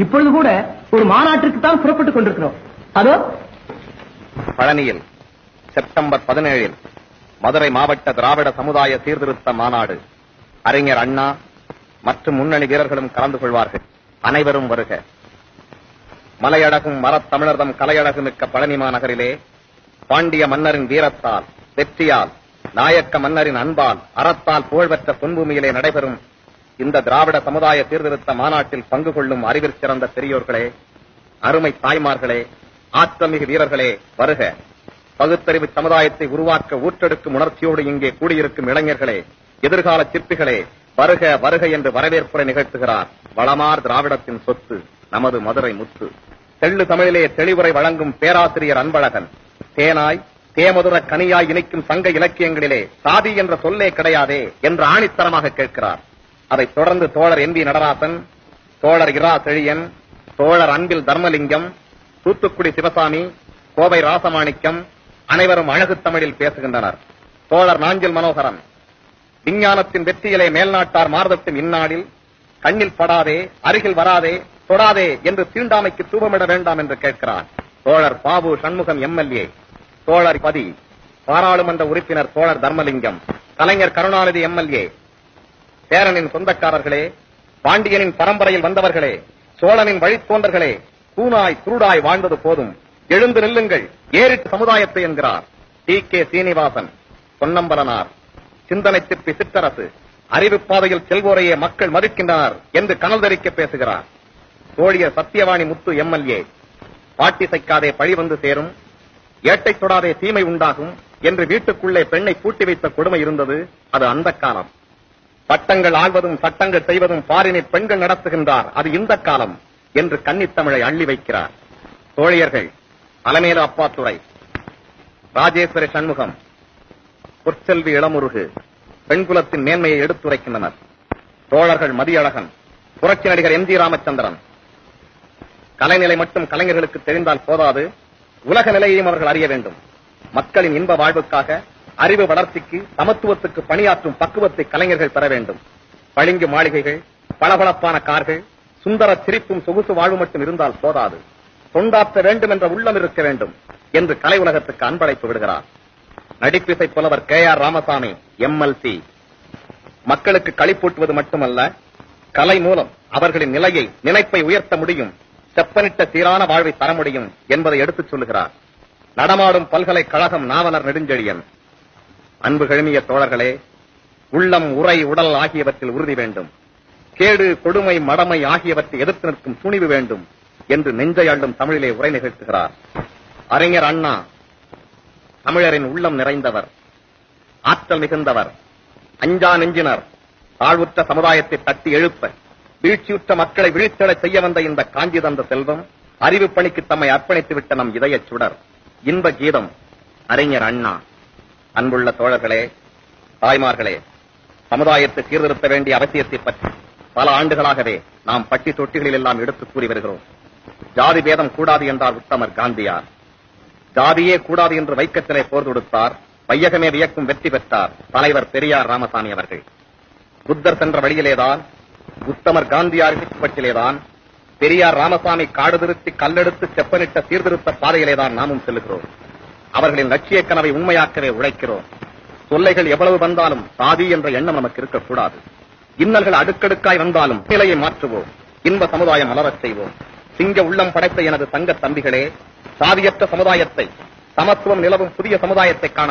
இப்பொழுது கூட ஒரு மாநாட்டிற்கு தான் புறப்பட்டுக் கொண்டிருக்கிறோம். அதோ பழனியில் செப்டம்பர் 17 மதுரை மாவட்ட திராவிட சமுதாய சீர்திருத்த மாநாடு. அறிஞர் அண்ணா மற்றும் முன்னணி வீரர்களும் கலந்து கொள்வார்கள். அனைவரும் வருக. மலையழகும் மரத்தமிழர்தம் கலையழகு மிக்க பழனி மாநகரிலே பாண்டிய மன்னரின் வீரத்தால், வெற்றியால், நாயக்க மன்னரின் அன்பால், அறத்தால் புகழ்பெற்ற பொன்பூமியிலே நடைபெறும் இந்த திராவிட சமுதாய சீர்திருத்த மாநாட்டில் பங்கு கொள்ளும் அறிவிற் சிறந்த பெரியோர்களே, அருமை தாய்மார்களே, ஆற்றமிகு வீரர்களே, வருக. பகுத்தறிவு சமுதாயத்தை உருவாக்க ஊற்றெடுக்கும் உணர்ச்சியோடு இங்கே கூடியிருக்கும் இளைஞர்களே, எதிர்கால சிற்பிகளே, வருக வருக என்று வரவேற்புரை நிகழ்த்துகிறார் வளமார் திராவிடத்தின் சொத்து நமது மதுரை முத்து. தெள்ளு தமிழிலே தெளிவுரை வழங்கும் பேராசிரியர் அன்பழகன் தேனாய் தேமதுர கனியாய் இணைக்கும் சங்க இலக்கியங்களிலே சாதி என்ற சொல்லே கிடையாதே என்று ஆணித்தரமாக கேட்கிறார். அதைத் தொடர்ந்து தோழர் என் வி நடராசன், தோழர் இரா செழியன், தோழர் அன்பில் தர்மலிங்கம், தூத்துக்குடி சிவசாமி, கோவை ராசமாணிக்கம் அனைவரும் அழகு தமிழில் பேசுகின்றனர். தோழர் நாஞ்சில் மனோகரன் விஞ்ஞானத்தின் வெற்றியிலே மேல்நாட்டார் மார்தட்டும் இந்நாளில் கண்ணில் படாதே, அருகில் வராதே, தொடாதே என்று தீண்டாமைக்கு தூபமிட வேண்டாம் என்று கேட்கிறார். தோழர் பாபு சண்முகம் எம்எல்ஏ, தோழர் பதி பாராளுமன்ற உறுப்பினர் தோழர் தர்மலிங்கம், கலைஞர் கருணாநிதி எம்எல்ஏ, சேரனின் சொந்தக்காரர்களே, பாண்டியனின் பரம்பரையில் வந்தவர்களே, சோழனின் வழித்தோன்றர்களே, கூனாய் குருடாய் வாழ்ந்தது போதும், எழுந்து நில்லுங்கள், ஏறிட்டு சமுதாயத்தை என்கிறார். டி.கே. சீனிவாசன், பொன்னம்பலனார், சிந்தனை சிற்பி சிற்றரசு, அறிவு பாதையில் செல்வோரையே மக்கள் மதிக்கின்றனர் என்று கனல் தரிக்க பேசுகிறார். தோழியர் சத்தியவாணி முத்து எம்எல்ஏ, பாட்டி சைக்காதே பழி வந்து சேரும், ஏட்டை தொடாதே தீமை உண்டாகும் என்று வீட்டுக்குள்ளே பெண்ணை பூட்டி வைத்த கொடுமை இருந்தது. அது அந்த காலம். பட்டங்கள் ஆள்வதும் சட்டங்கள் செய்வதும் பாரினை பெண்கள் நடத்துகின்றார், அது இந்த காலம் என்று கன்னித்தமிழை அள்ளி வைக்கிறார். தோழியர்கள் அலமேலு அப்பாத்துறை, ராஜேஸ்வரி சண்முகம், பொற்செல்வி இளமுருகு பெண்குலத்தின் மேன்மையை எடுத்துரைக்கின்றனர். தோழர்கள் மதியழகன், புரட்சி நடிகர் எம் ஜி ராமச்சந்திரன். கலைநிலை மட்டும் கலைஞர்களுக்கு தெரிந்தால் போதாது, உலக நிலையையும் அவர்கள் அறிய வேண்டும். மக்களின் இன்ப வாழ்வுக்காக, அறிவு வளர்ச்சிக்கு, சமத்துவத்துக்கு பணியாற்றும் பக்குவத்தை கலைஞர்கள் பெற வேண்டும். பளிங்கு மாளிகைகள், பளபளப்பான கார்கள், சுந்தர சிரிப்பும் சொகுசு வாழ்வு மட்டும் இருந்தால் போதாது, தொண்டாற்ற வேண்டும் என்ற உள்ளம் இருக்க வேண்டும் என்று கலை உலகத்துக்கு அன்பழைப்பு விடுகிறார். நடிப்பிசை புலவர் கே.ஆர். ராமசாமி எம்எல்சி, மக்களுக்கு களிப்பூட்டுவது மட்டுமல்ல, கலை மூலம் அவர்களின் நிலையை, நினைப்பை உயர்த்த முடியும், செப்பனிட்ட சீரான வாழ்வை தர முடியும் என்பதை எடுத்துச் சொல்லுகிறார். நடமாடும் பல்கலைக்கழகம் நாவலர் நெடுஞ்செழியன். அன்பு கழுமிய தோழர்களே, உள்ளம், உரை, உடல் ஆகியவற்றில் உறுதி வேண்டும், கேடு, கொடுமை, மடமை ஆகியவற்றை எதிர்த்து நிற்கும் துணிவு வேண்டும் என்று நெஞ்சை அள்ளும் தமிழிலே உரை நிகழ்த்துகிறார். அறிஞர் அண்ணா தமிழரின் உள்ளம் நிறைந்தவர், ஆற்றல் மிகுந்தவர், அஞ்சா நெஞ்சினர், தாழ்வுற்ற சமுதாயத்தை தட்டி எழுப்ப, வீழ்ச்சியுற்ற மக்களை வீழ்ச்சியடச் செய்ய வந்த இந்த காஞ்சி தந்த செல்வம், அறிவு பணிக்கு தம்மை அர்ப்பணித்து விட்ட நம் இதய சுடர், இன்ப கீதம் அறிஞர் அண்ணா. அன்புள்ள தோழர்களே, தாய்மார்களே, சமுதாயத்தை சீர்திருத்த வேண்டிய அவசியத்தை பற்றி பல ஆண்டுகளாகவே நாம் பட்டி தொட்டிகளில் எல்லாம் எடுத்துக் கூறி வருகிறோம். ஜாதி பேதம் கூடாது என்றார் உத்தமர் காந்தியார். ஜாதியே கூடாது என்று வைக்கத்திலே போர் தொடுத்தார். வையகமே வியக்கும் வெற்றி பெற்றார் தலைவர் பெரியார் ராமசாமி அவர்கள். புத்தர் சென்ற வழியிலேதான், உத்தமர் காந்தியார் பட்டிலேதான், பெரியார் ராமசாமி காடு திருத்தி கல்லெடுத்து செப்பனிட்ட சீர்திருத்த பாதையிலேதான் நாமும் செல்லுகிறோம். அவர்களின் லட்சிய கனவை உண்மையாக்கவே உழைக்கிறோம். தொல்லைகள் எவ்வளவு வந்தாலும் சாதி என்ற எண்ணம் நமக்கு இருக்கக்கூடாது. இன்னல்கள் அடுக்கடுக்காய் வந்தாலும் நிலையை மாற்றுவோம், இன்ப சமுதாயம் மலரச் செய்வோம். சிங்க உள்ளம் படைத்த எனது தங்க தம்பிகளே, சாதியற்ற சமுதாயத்தை, சமத்துவம் நிலவும் புதிய சமுதாயத்தை காண